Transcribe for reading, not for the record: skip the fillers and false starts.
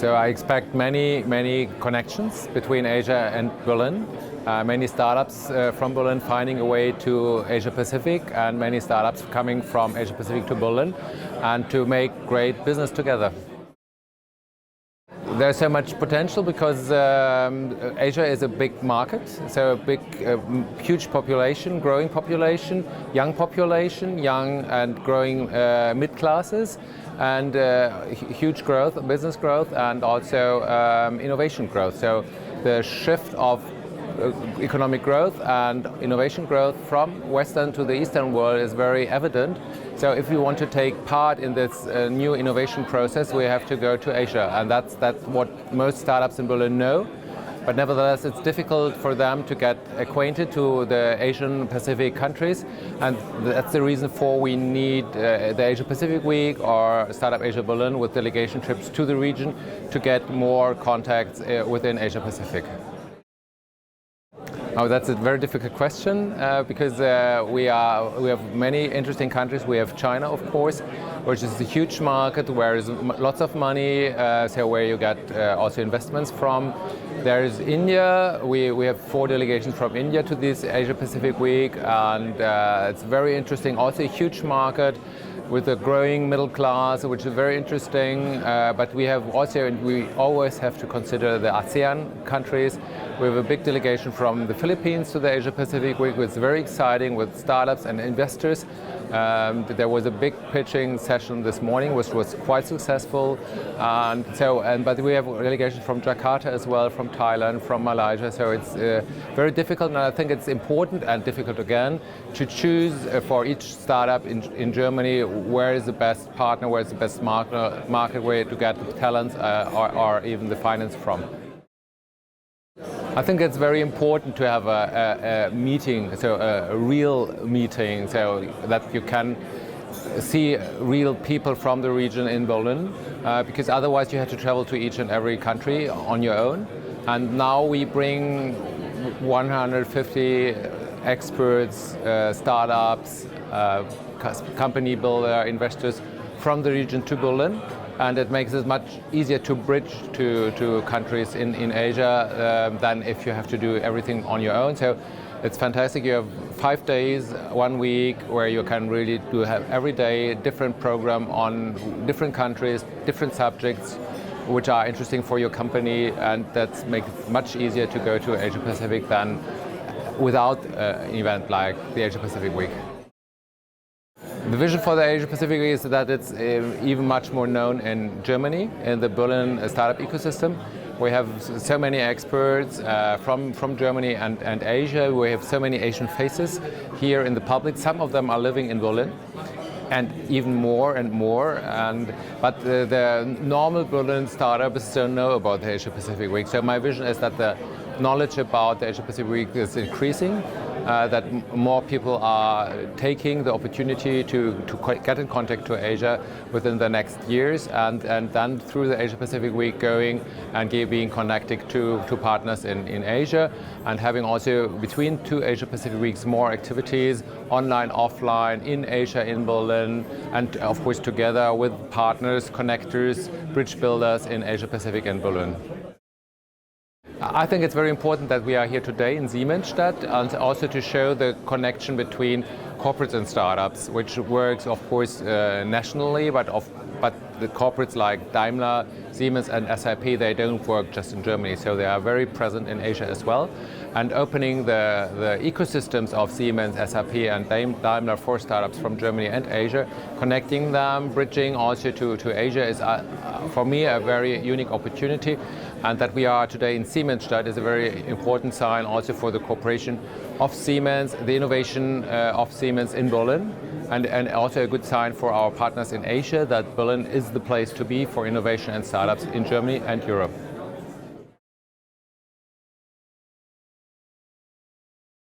So I expect many connections between Asia and Berlin. Many startups from Berlin finding a way to Asia Pacific, and many startups coming from Asia Pacific to Berlin, and to make great business together. There's so much potential because Asia is a big market, so a big, huge population, growing population, young and growing mid-classes, and huge growth, business growth, and also innovation growth. So the shift of economic growth and innovation growth from Western to the Eastern world is very evident. So if we want to take part in this new innovation process, we have to go to Asia, and that's what most startups in Berlin know. But nevertheless, it's difficult for them to get acquainted to the Asian Pacific countries, and that's the reason for we need the Asia Pacific Week or StartUp AsiaBerlin with delegation trips to the region to get more contacts within Asia Pacific. Oh, that's a very difficult question because we have many interesting countries. We have China, of course, which is a huge market where there's lots of money, so where you get also investments from. There is India. We have 4 delegations from India to this Asia Pacific Week, and it's very interesting. Also a huge market with a growing middle class, which is very interesting. But we always have to consider the ASEAN countries. We have a big delegation from the Philippines to the Asia Pacific Week, which is very exciting with startups and investors. There was a big pitching session this morning, which was quite successful. But we have delegations from Jakarta as well, from Thailand, from Malaysia. So it's very difficult, and I think it's important and difficult again to choose for each startup in Germany where is the best partner, where is the best market way to get the talents or even the finance from. I think it's very important to have a meeting, so a real meeting, so that you can see real people from the region in Berlin, because otherwise you have to travel to each and every country on your own. And now we bring 150 experts, startups, company builder, investors from the region to Berlin. And it makes it much easier to bridge to countries in Asia than if you have to do everything on your own. So it's fantastic. You have 5 days, 1 week, where you can really have every day different program on different countries, different subjects, which are interesting for your company, and that makes it much easier to go to Asia Pacific than without an event like the Asia Pacific Week. The vision for the Asia Pacific is that it's even much more known in Germany, in the Berlin startup ecosystem. We have so many experts from Germany and Asia. We have so many Asian faces here in the public. Some of them are living in Berlin, and even more and more. But the normal Berlin startups don't know about the Asia Pacific Week. So my vision is that the knowledge about the Asia Pacific Week is increasing. That more people are taking the opportunity to get in contact to Asia within the next years, and then through the Asia Pacific Week going and being connected to partners in Asia, and having also between 2 Asia Pacific Weeks more activities, online, offline, in Asia, in Berlin, and of course together with partners, connectors, bridge builders in Asia Pacific and Berlin. I think it's very important that we are here today in Siemensstadt, and also to show the connection between corporates and startups, which works of course nationally, but the corporates like Daimler, Siemens and SAP, they don't work just in Germany, so they are very present in Asia as well. And opening the ecosystems of Siemens, SAP and Daimler for startups from Germany and Asia, connecting them, bridging also to Asia is for me a very unique opportunity. And that we are today in Siemensstadt is a very important sign also for the cooperation of Siemens, the innovation of Siemens in Berlin, and also a good sign for our partners in Asia that Berlin is the place to be for innovation and startups in Germany and Europe.